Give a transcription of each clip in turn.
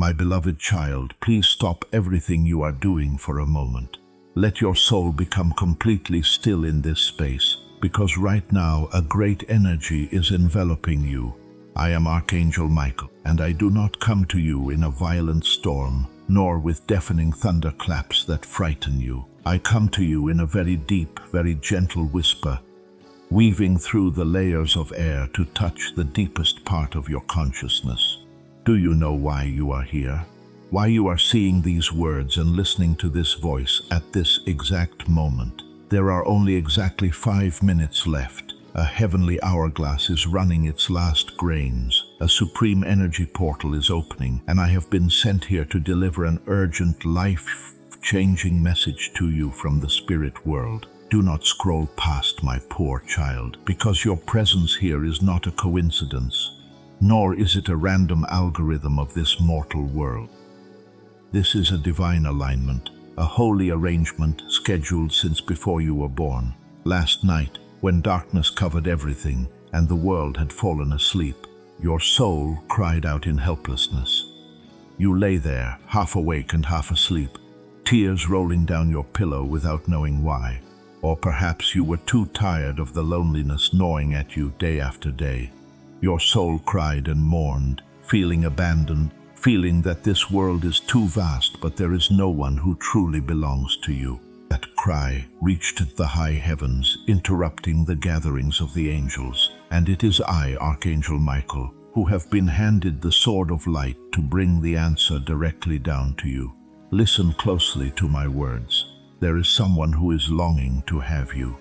My beloved child, please stop everything you are doing for a moment. Let your soul become completely still in this space, because right now a great energy is enveloping you. I am Archangel Michael, and I do not come to you in a violent storm, nor with deafening thunderclaps that frighten you. I come to you in a very deep, very gentle whisper, weaving through the layers of air to touch the deepest part of your consciousness. Do you know why you are here? Why you are seeing these words and listening to this voice at this exact moment? There are only exactly 5 minutes left. A heavenly hourglass is running its last grains. A supreme energy portal is opening, and I have been sent here to deliver an urgent, life-changing message to you from the spirit world. Do not scroll past, my poor child, because your presence here is not a coincidence, nor is it a random algorithm of this mortal world. This is a divine alignment, a holy arrangement scheduled since before you were born. Last night, when darkness covered everything and the world had fallen asleep, your soul cried out in helplessness. You lay there, half awake and half asleep, tears rolling down your pillow without knowing why. Or perhaps you were too tired of the loneliness gnawing at you day after day. Your soul cried and mourned, feeling abandoned, feeling that this world is too vast, but there is no one who truly belongs to you. That cry reached the high heavens, interrupting the gatherings of the angels. And it is I, Archangel Michael, who have been handed the sword of light to bring the answer directly down to you. Listen closely to my words. There is someone who is longing to have you.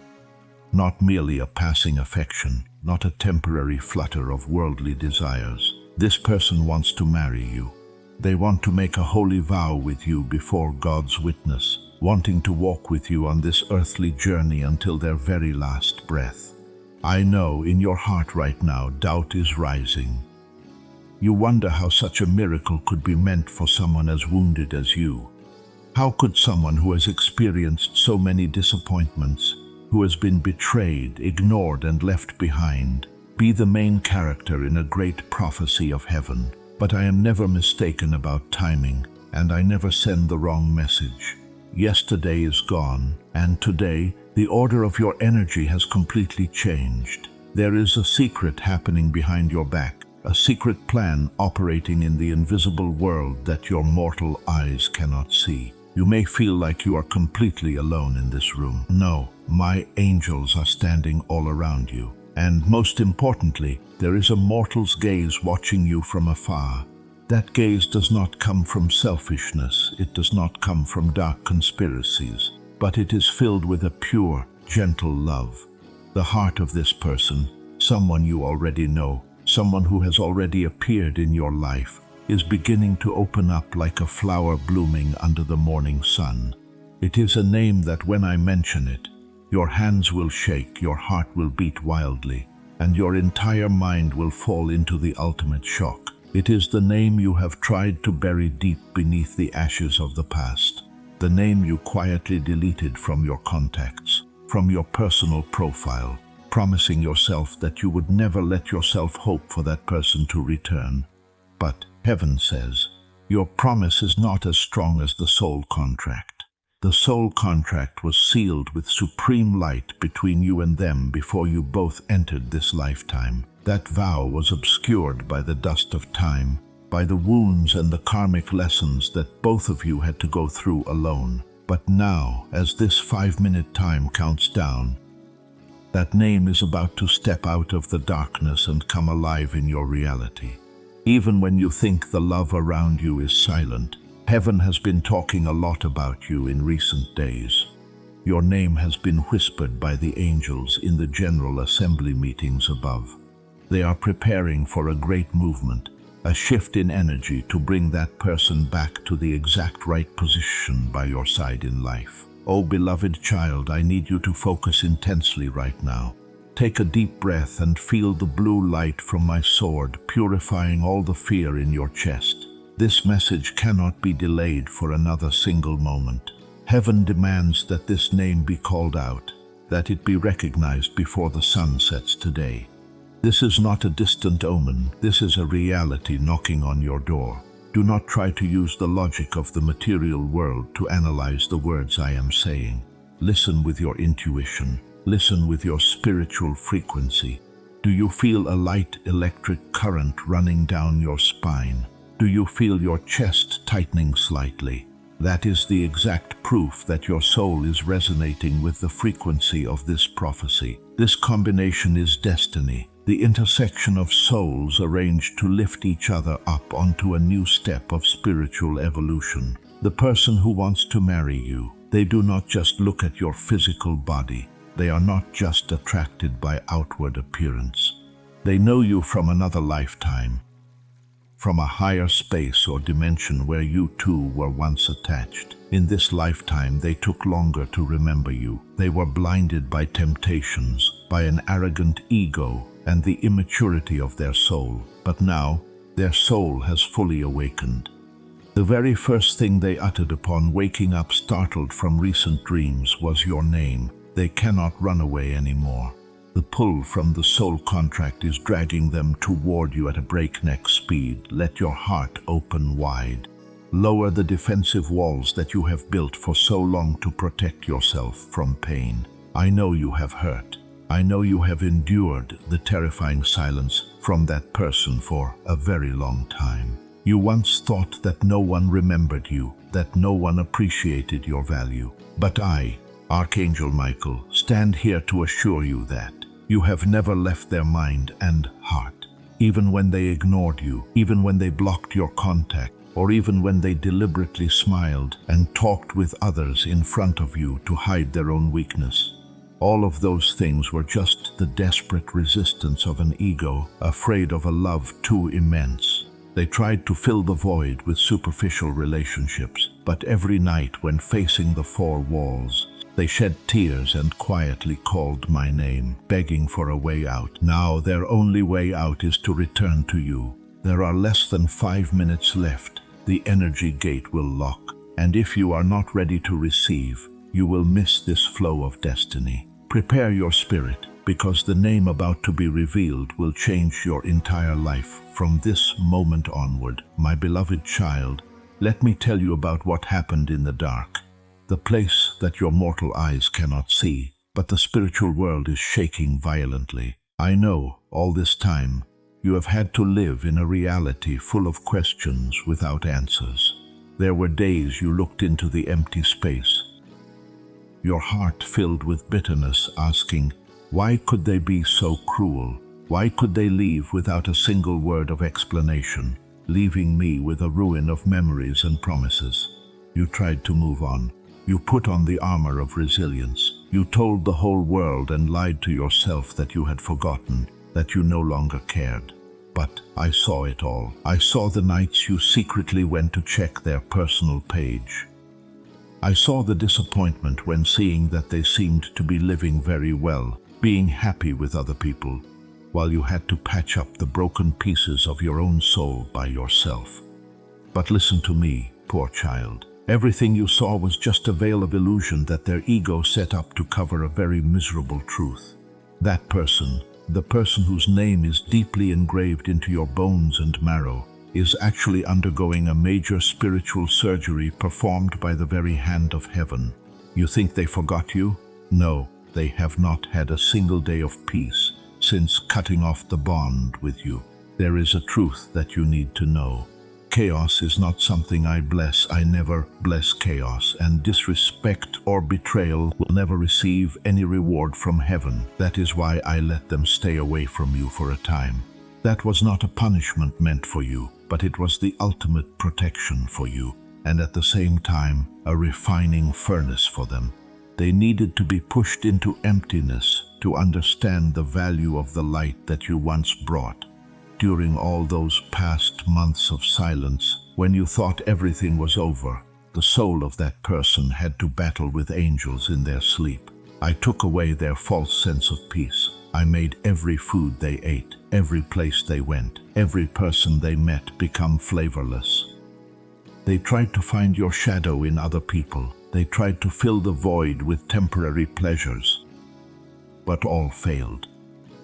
Not merely a passing affection, not a temporary flutter of worldly desires. This person wants to marry you. They want to make a holy vow with you before God's witness, wanting to walk with you on this earthly journey until their very last breath. I know in your heart right now doubt is rising. You wonder how such a miracle could be meant for someone as wounded as you. How could someone who has experienced so many disappointments, who has been betrayed, ignored, and left behind, be the main character in a great prophecy of heaven? But I am never mistaken about timing, and I never send the wrong message. Yesterday is gone, and today the order of your energy has completely changed. There is a secret happening behind your back, a secret plan operating in the invisible world that your mortal eyes cannot see. You may feel like you are completely alone in this room. No, my angels are standing all around you. And most importantly, there is a mortal's gaze watching you from afar. That gaze does not come from selfishness, it does not come from dark conspiracies, but it is filled with a pure, gentle love. The heart of this person, someone you already know, someone who has already appeared in your life, is beginning to open up like a flower blooming under the morning sun. It is a name that when I mention it, your hands will shake, your heart will beat wildly, and your entire mind will fall into the ultimate shock. It is the name you have tried to bury deep beneath the ashes of the past, the name you quietly deleted from your contacts, from your personal profile, promising yourself that you would never let yourself hope for that person to return. But heaven says, your promise is not as strong as the soul contract. The soul contract was sealed with supreme light between you and them before you both entered this lifetime. That vow was obscured by the dust of time, by the wounds and the karmic lessons that both of you had to go through alone. But now, as this 5-minute time counts down, that name is about to step out of the darkness and come alive in your reality. Even when you think the love around you is silent, heaven has been talking a lot about you in recent days. Your name has been whispered by the angels in the general assembly meetings above. They are preparing for a great movement, a shift in energy to bring that person back to the exact right position by your side in life. Oh, beloved child, I need you to focus intensely right now. Take a deep breath and feel the blue light from my sword, purifying all the fear in your chest. This message cannot be delayed for another single moment. Heaven demands that this name be called out, that it be recognized before the sun sets today. This is not a distant omen, this is a reality knocking on your door. Do not try to use the logic of the material world to analyze the words I am saying. Listen with your intuition. Listen with your spiritual frequency. Do you feel a light electric current running down your spine? Do you feel your chest tightening slightly? That is the exact proof that your soul is resonating with the frequency of this prophecy. This combination is destiny, the intersection of souls arranged to lift each other up onto a new step of spiritual evolution. The person who wants to marry you, they do not just look at your physical body. They are not just attracted by outward appearance. They know you from another lifetime, from a higher space or dimension where you two were once attached. In this lifetime, they took longer to remember you. They were blinded by temptations, by an arrogant ego, and the immaturity of their soul. But now, their soul has fully awakened. The very first thing they uttered upon waking up startled from recent dreams was your name. They cannot run away anymore. The pull from the soul contract is dragging them toward you at a breakneck speed. Let your heart open wide. Lower the defensive walls that you have built for so long to protect yourself from pain. I know you have hurt. I know you have endured the terrifying silence from that person for a very long time. You once thought that no one remembered you, that no one appreciated your value. But I, Archangel Michael, stand here to assure you that you have never left their mind and heart. Even when they ignored you, even when they blocked your contact, or even when they deliberately smiled and talked with others in front of you to hide their own weakness. All of those things were just the desperate resistance of an ego, afraid of a love too immense. They tried to fill the void with superficial relationships, but every night when facing the four walls, they shed tears and quietly called my name, begging for a way out. Now their only way out is to return to you. There are less than 5 minutes left. The energy gate will lock, and if you are not ready to receive, you will miss this flow of destiny. Prepare your spirit, because the name about to be revealed will change your entire life from this moment onward. My beloved child, let me tell you about what happened in the dark. The place that your mortal eyes cannot see, but the spiritual world is shaking violently. I know, all this time, you have had to live in a reality full of questions without answers. There were days you looked into the empty space, your heart filled with bitterness, asking, why could they be so cruel? Why could they leave without a single word of explanation, leaving me with a ruin of memories and promises? You tried to move on. You put on the armor of resilience. You told the whole world and lied to yourself that you had forgotten, that you no longer cared. But I saw it all. I saw the nights you secretly went to check their personal page. I saw the disappointment when seeing that they seemed to be living very well, being happy with other people, while you had to patch up the broken pieces of your own soul by yourself. But listen to me, poor child. Everything you saw was just a veil of illusion that their ego set up to cover a very miserable truth. That person, the person whose name is deeply engraved into your bones and marrow, is actually undergoing a major spiritual surgery performed by the very hand of heaven. You think they forgot you? No, they have not had a single day of peace since cutting off the bond with you. There is a truth that you need to know. Chaos is not something I bless. I never bless chaos, and disrespect or betrayal will never receive any reward from heaven. That is why I let them stay away from you for a time. That was not a punishment meant for you, but it was the ultimate protection for you, and at the same time, a refining furnace for them. They needed to be pushed into emptiness to understand the value of the light that you once brought. During all those past months of silence, when you thought everything was over, the soul of that person had to battle with angels in their sleep. I took away their false sense of peace. I made every food they ate, every place they went, every person they met become flavorless. They tried to find your shadow in other people. They tried to fill the void with temporary pleasures, but all failed.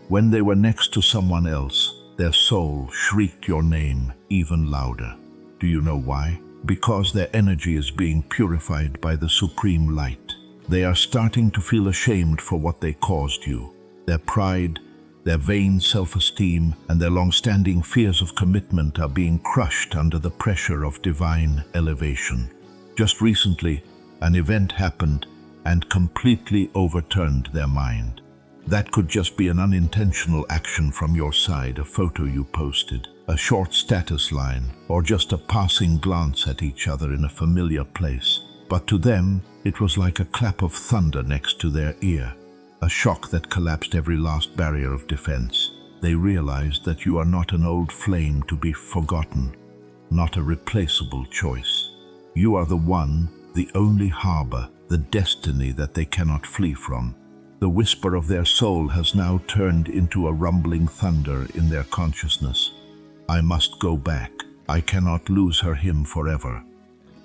When they were next to someone else, their soul shrieked your name even louder. Do you know why? Because their energy is being purified by the supreme light. They are starting to feel ashamed for what they caused you. Their pride, their vain self-esteem, and their long-standing fears of commitment are being crushed under the pressure of divine elevation. Just recently, an event happened and completely overturned their mind. That could just be an unintentional action from your side, a photo you posted, a short status line, or just a passing glance at each other in a familiar place. But to them, it was like a clap of thunder next to their ear, a shock that collapsed every last barrier of defense. They realized that you are not an old flame to be forgotten, not a replaceable choice. You are the one, the only harbor, the destiny that they cannot flee from. The whisper of their soul has now turned into a rumbling thunder in their consciousness. I must go back. I cannot lose him forever.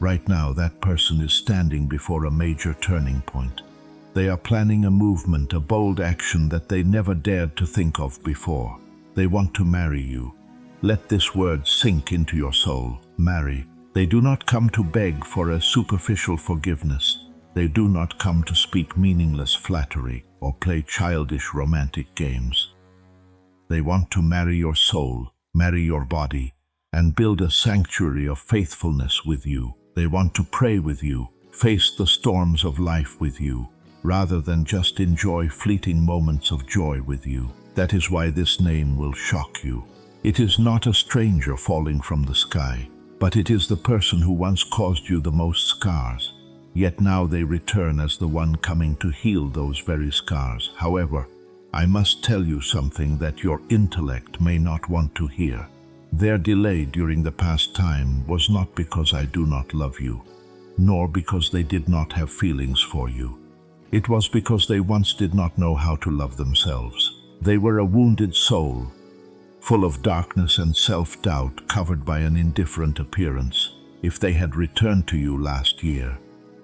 Right now, that person is standing before a major turning point. They are planning a movement, a bold action that they never dared to think of before. They want to marry you. Let this word sink into your soul. Marry. They do not come to beg for a superficial forgiveness. They do not come to speak meaningless flattery or play childish romantic games. They want to marry your soul, marry your body, and build a sanctuary of faithfulness with you. They want to pray with you, face the storms of life with you, rather than just enjoy fleeting moments of joy with you. That is why this name will shock you. It is not a stranger falling from the sky, but it is the person who once caused you the most scars. Yet now they return as the one coming to heal those very scars. However, I must tell you something that your intellect may not want to hear. Their delay during the past time was not because I do not love you, nor because they did not have feelings for you. It was because they once did not know how to love themselves. They were a wounded soul, full of darkness and self-doubt, covered by an indifferent appearance. If they had returned to you last year,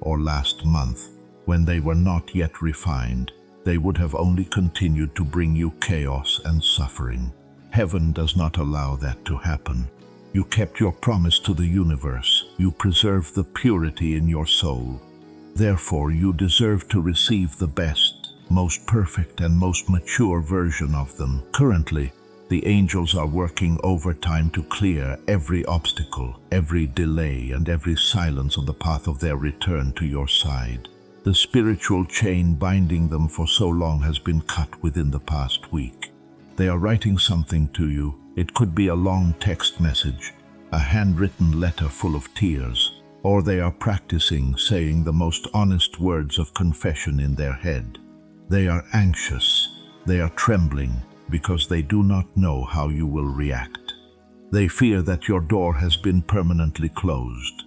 or last month, when they were not yet refined, they would have only continued to bring you chaos and suffering. Heaven does not allow that to happen. You kept your promise to the universe. You preserved the purity in your soul. Therefore, you deserve to receive the best, most perfect, and most mature version of them. Currently, the angels are working overtime to clear every obstacle, every delay, and every silence on the path of their return to your side. The spiritual chain binding them for so long has been cut within the past week. They are writing something to you. It could be a long text message, a handwritten letter full of tears, or they are practicing saying the most honest words of confession in their head. They are anxious. They are trembling, because they do not know how you will react. They fear that your door has been permanently closed,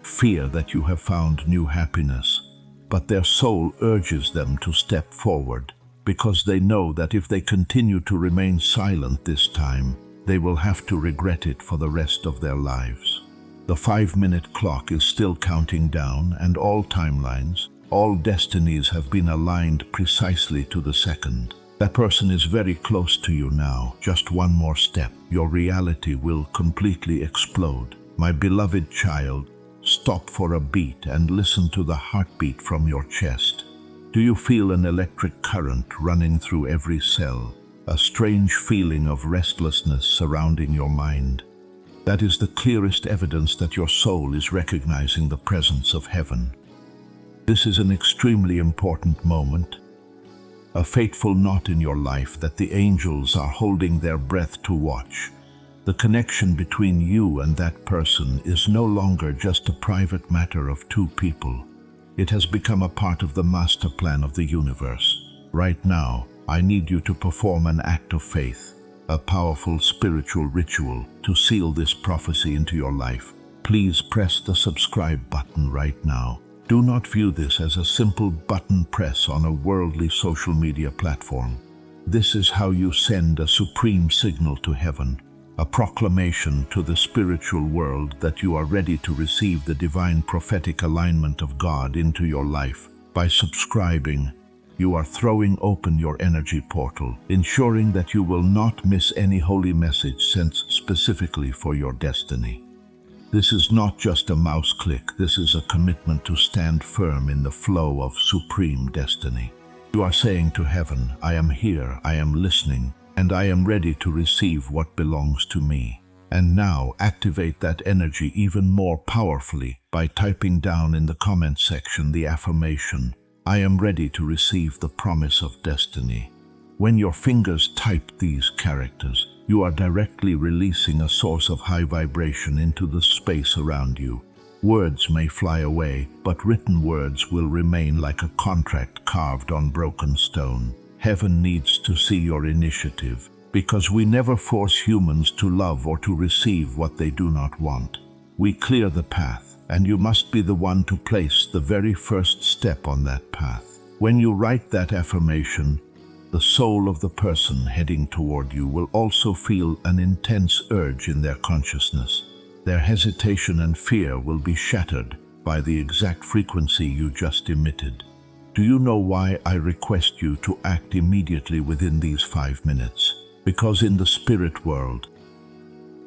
fear that you have found new happiness, but their soul urges them to step forward, because they know that if they continue to remain silent this time, they will have to regret it for the rest of their lives. The 5-minute clock is still counting down, and all timelines, all destinies have been aligned precisely to the second. That person is very close to you now. Just one more step. Your reality will completely explode. My beloved child, stop for a beat and listen to the heartbeat from your chest. Do you feel an electric current running through every cell? A strange feeling of restlessness surrounding your mind? That is the clearest evidence that your soul is recognizing the presence of heaven. This is an extremely important moment, a fateful knot in your life that the angels are holding their breath to watch. The connection between you and that person is no longer just a private matter of two people. It has become a part of the master plan of the universe. Right now, I need you to perform an act of faith, a powerful spiritual ritual to seal this prophecy into your life. Please press the subscribe button right now. Do not view this as a simple button press on a worldly social media platform. This is how you send a supreme signal to heaven, a proclamation to the spiritual world that you are ready to receive the divine prophetic alignment of God into your life. By subscribing, you are throwing open your energy portal, ensuring that you will not miss any holy message sent specifically for your destiny. This is not just a mouse click, this is a commitment to stand firm in the flow of supreme destiny. You are saying to heaven, I am here, I am listening, and I am ready to receive what belongs to me. And now activate that energy even more powerfully by typing down in the comment section the affirmation, I am ready to receive the promise of destiny. When your fingers type these characters, you are directly releasing a source of high vibration into the space around you. Words may fly away, but written words will remain like a contract carved on broken stone. Heaven needs to see your initiative, because we never force humans to love or to receive what they do not want. We clear the path, and you must be the one to place the very first step on that path. When you write that affirmation, the soul of the person heading toward you will also feel an intense urge in their consciousness. Their hesitation and fear will be shattered by the exact frequency you just emitted. Do you know why I request you to act immediately within these 5 minutes? Because in the spirit world,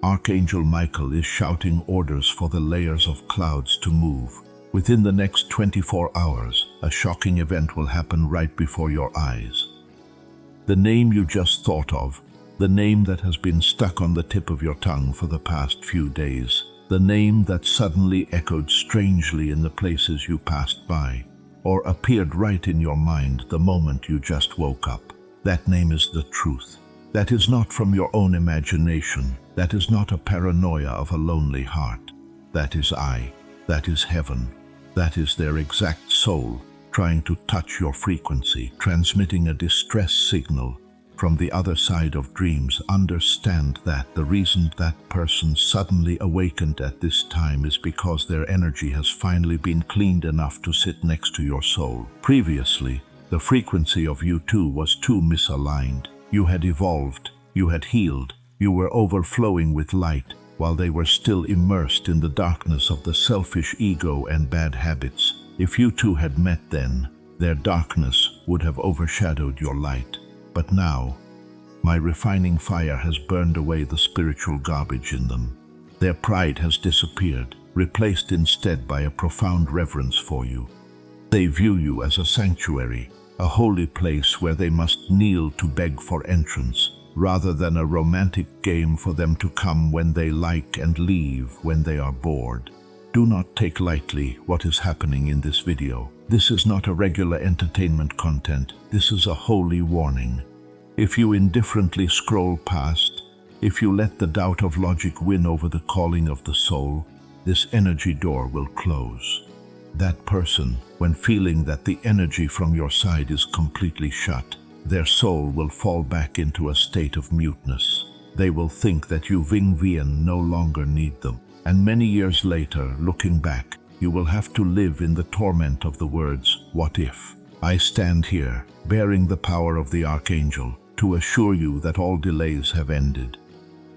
Archangel Michael is shouting orders for the layers of clouds to move. Within the next 24 hours, a shocking event will happen right before your eyes. The name you just thought of, the name that has been stuck on the tip of your tongue for the past few days, the name that suddenly echoed strangely in the places you passed by, or appeared right in your mind the moment you just woke up. That name is the truth. That is not from your own imagination. That is not a paranoia of a lonely heart. That is I. That is heaven. That is their exact soul, trying to touch your frequency, transmitting a distress signal from the other side of dreams. Understand that the reason that person suddenly awakened at this time is because their energy has finally been cleaned enough to sit next to your soul. Previously, the frequency of you two was too misaligned. You had evolved, you had healed, you were overflowing with light, while they were still immersed in the darkness of the selfish ego and bad habits. If you two had met then, their darkness would have overshadowed your light. But now, my refining fire has burned away the spiritual garbage in them. Their pride has disappeared, replaced instead by a profound reverence for you. They view you as a sanctuary, a holy place where they must kneel to beg for entrance, rather than a romantic game for them to come when they like and leave when they are bored. Do not take lightly what is happening in this video. This is not a regular entertainment content. This is a holy warning. If you indifferently scroll past, if you let the doubt of logic win over the calling of the soul, this energy door will close. That person, when feeling that the energy from your side is completely shut, their soul will fall back into a state of muteness. They will think that you Ving Vian no longer need them. And many years later, looking back, you will have to live in the torment of the words, what if? I stand here, bearing the power of the Archangel, to assure you that all delays have ended.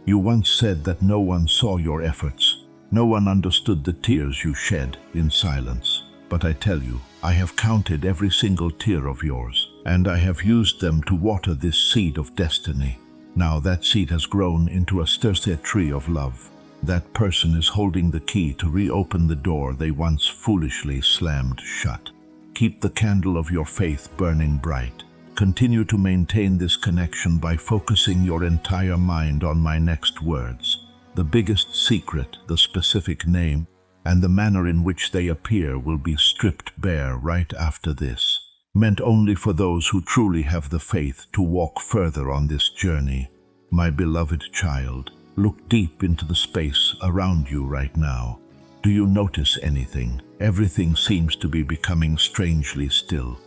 You once said that no one saw your efforts. No one understood the tears you shed in silence. But I tell you, I have counted every single tear of yours, and I have used them to water this seed of destiny. Now that seed has grown into a sturdy tree of love. That person is holding the key to reopen the door they once foolishly slammed shut. Keep the candle of your faith burning bright. Continue to maintain this connection by focusing your entire mind on my next words. The biggest secret, the specific name, and the manner in which they appear will be stripped bare right after this, meant only for those who truly have the faith to walk further on this journey. My beloved child, look deep into the space around you right now. Do you notice anything? Everything seems to be becoming strangely still.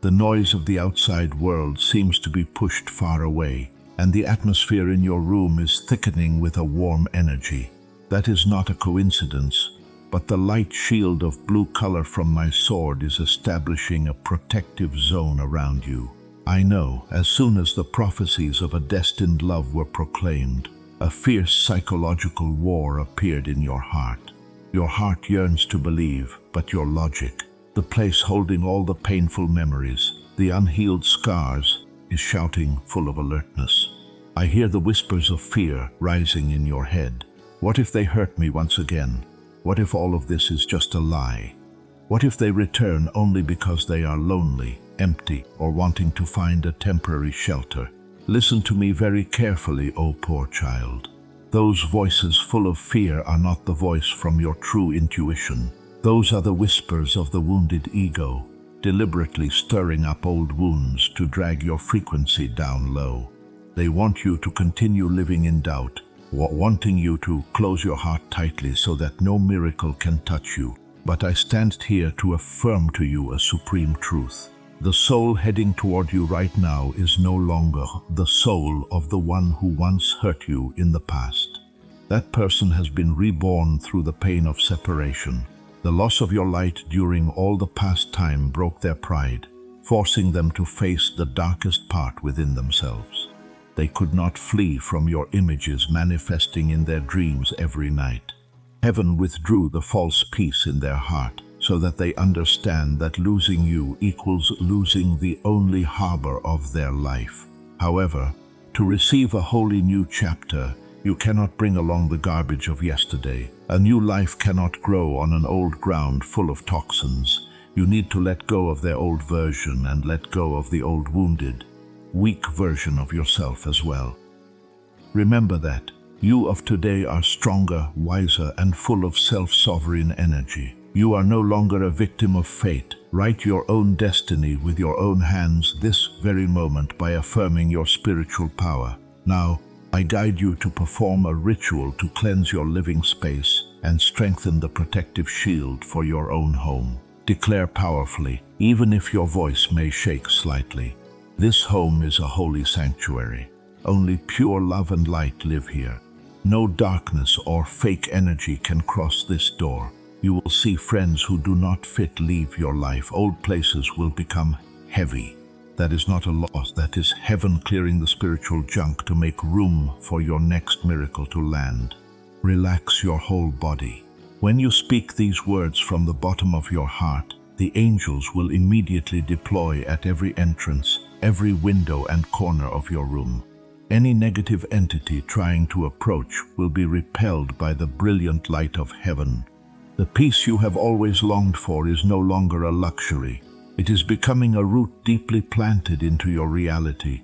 The noise of the outside world seems to be pushed far away, and the atmosphere in your room is thickening with a warm energy. That is not a coincidence, but the light shield of blue color from my sword is establishing a protective zone around you. I know, as soon as the prophecies of a destined love were proclaimed, a fierce psychological war appeared in your heart. Your heart yearns to believe, but your logic, the place holding all the painful memories, the unhealed scars, is shouting full of alertness. I hear the whispers of fear rising in your head. What if they hurt me once again? What if all of this is just a lie? What if they return only because they are lonely, empty, or wanting to find a temporary shelter? Listen to me very carefully, O poor child. Those voices full of fear are not the voice from your true intuition. Those are the whispers of the wounded ego, deliberately stirring up old wounds to drag your frequency down low. They want you to continue living in doubt, wanting you to close your heart tightly so that no miracle can touch you. But I stand here to affirm to you a supreme truth. The soul heading toward you right now is no longer the soul of the one who once hurt you in the past. That person has been reborn through the pain of separation. The loss of your light during all the past time broke their pride, forcing them to face the darkest part within themselves. They could not flee from your images manifesting in their dreams every night. Heaven withdrew the false peace in their heart, so that they understand that losing you equals losing the only harbor of their life. However, to receive a wholly new chapter, you cannot bring along the garbage of yesterday. A new life cannot grow on an old ground full of toxins. You need to let go of their old version and let go of the old wounded, weak version of yourself as well. Remember that you of today are stronger, wiser, and full of self-sovereign energy. You are no longer a victim of fate. Write your own destiny with your own hands this very moment by affirming your spiritual power. Now, I guide you to perform a ritual to cleanse your living space and strengthen the protective shield for your own home. Declare powerfully, even if your voice may shake slightly. This home is a holy sanctuary. Only pure love and light live here. No darkness or fake energy can cross this door. You will see friends who do not fit leave your life. Old places will become heavy. That is not a loss. That is heaven clearing the spiritual junk to make room for your next miracle to land. Relax your whole body. When you speak these words from the bottom of your heart, the angels will immediately deploy at every entrance, every window and corner of your room. Any negative entity trying to approach will be repelled by the brilliant light of heaven. The peace you have always longed for is no longer a luxury. It is becoming a root deeply planted into your reality,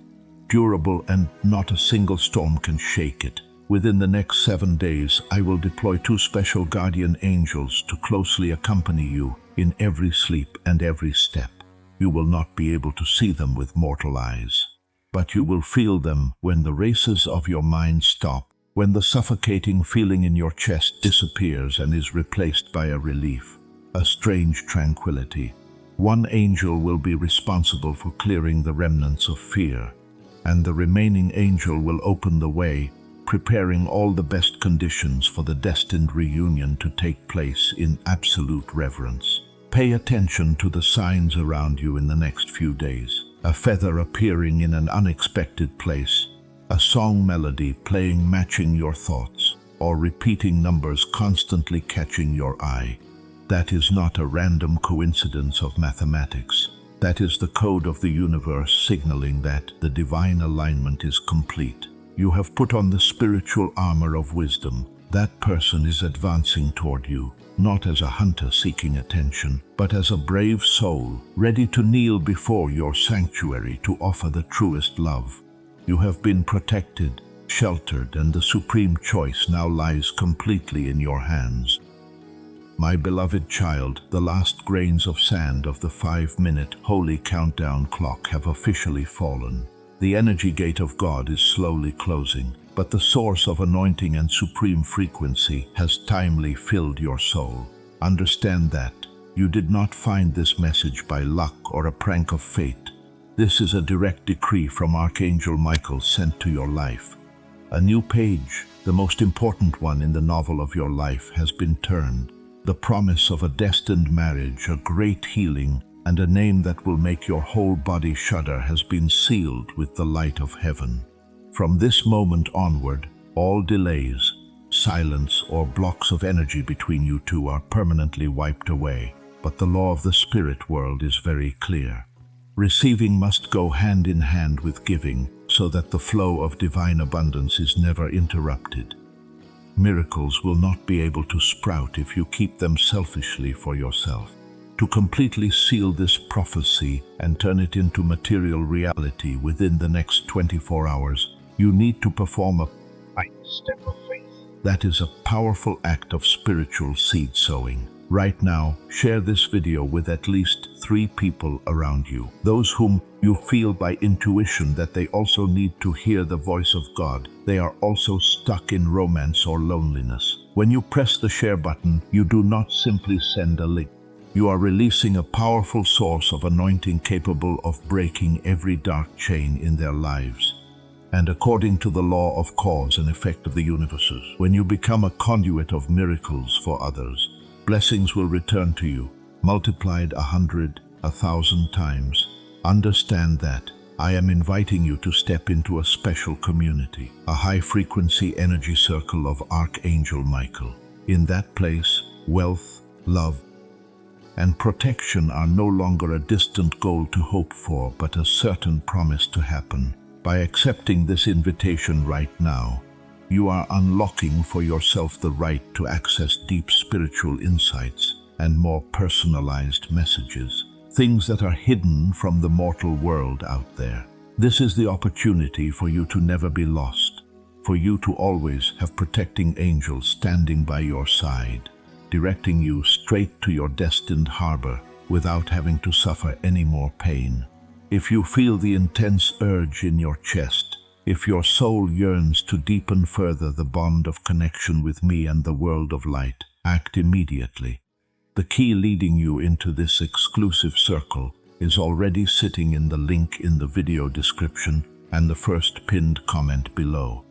durable, and not a single storm can shake it. Within the next 7 days, I will deploy 2 special guardian angels to closely accompany you in every sleep and every step. You will not be able to see them with mortal eyes, but you will feel them when the races of your mind stop, when the suffocating feeling in your chest disappears and is replaced by a relief, a strange tranquility. One angel will be responsible for clearing the remnants of fear, and the remaining angel will open the way, preparing all the best conditions for the destined reunion to take place in absolute reverence. Pay attention to the signs around you in the next few days. A feather appearing in an unexpected place, a song melody playing matching your thoughts, or repeating numbers constantly catching your eye. That is not a random coincidence of mathematics. That is the code of the universe signaling that the divine alignment is complete. You have put on the spiritual armor of wisdom. That person is advancing toward you, not as a hunter seeking attention, but as a brave soul, ready to kneel before your sanctuary to offer the truest love. You have been protected, sheltered, and the supreme choice now lies completely in your hands. My beloved child, the last grains of sand of the 5-minute holy countdown clock have officially fallen. The energy gate of God is slowly closing, but the source of anointing and supreme frequency has timely filled your soul. Understand that you did not find this message by luck or a prank of fate. This is a direct decree from Archangel Michael sent to your life. A new page, the most important one in the novel of your life, has been turned. The promise of a destined marriage, a great healing, and a name that will make your whole body shudder has been sealed with the light of heaven. From this moment onward, all delays, silence, or blocks of energy between you two are permanently wiped away. But the law of the spirit world is very clear. Receiving must go hand in hand with giving, so that the flow of divine abundance is never interrupted. Miracles will not be able to sprout if you keep them selfishly for yourself. To completely seal this prophecy and turn it into material reality within the next 24 hours, you need to perform a step of faith. That is a powerful act of spiritual seed sowing. Right now, share this video with at least 3 people around you. Those whom you feel by intuition that they also need to hear the voice of God. They are also stuck in romance or loneliness. When you press the share button, you do not simply send a link. You are releasing a powerful source of anointing capable of breaking every dark chain in their lives. And according to the law of cause and effect of the universes, when you become a conduit of miracles for others, blessings will return to you, multiplied 100, 1,000 times. Understand that I am inviting you to step into a special community, a high-frequency energy circle of Archangel Michael. In that place, wealth, love, and protection are no longer a distant goal to hope for, but a certain promise to happen. By accepting this invitation right now, you are unlocking for yourself the right to access deep spiritual insights and more personalized messages, things that are hidden from the mortal world out there. This is the opportunity for you to never be lost, for you to always have protecting angels standing by your side, directing you straight to your destined harbor without having to suffer any more pain. If you feel the intense urge in your chest, if your soul yearns to deepen further the bond of connection with me and the world of light, act immediately. The key leading you into this exclusive circle is already sitting in the link in the video description and the first pinned comment below.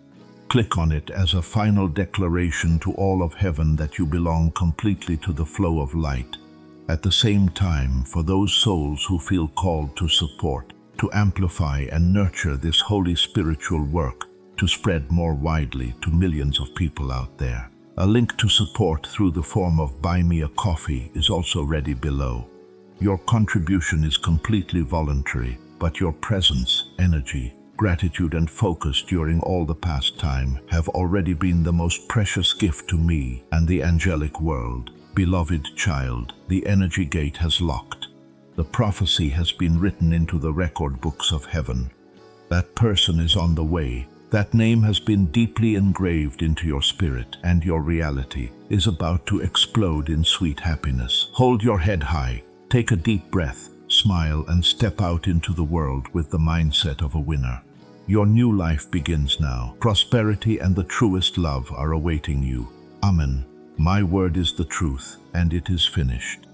Click on it as a final declaration to all of heaven that you belong completely to the flow of light. At the same time, for those souls who feel called to support, to amplify and nurture this holy spiritual work, to spread more widely to millions of people out there. A link to support through the form of Buy Me a Coffee is also ready below. Your contribution is completely voluntary, but your presence, energy, gratitude and focus during all the past time have already been the most precious gift to me and the angelic world. Beloved child, the energy gate has locked. The prophecy has been written into the record books of heaven. That person is on the way. That name has been deeply engraved into your spirit, and your reality is about to explode in sweet happiness. Hold your head high, take a deep breath, smile, and step out into the world with the mindset of a winner. Your new life begins now. Prosperity and the truest love are awaiting you. Amen. My word is the truth, and it is finished.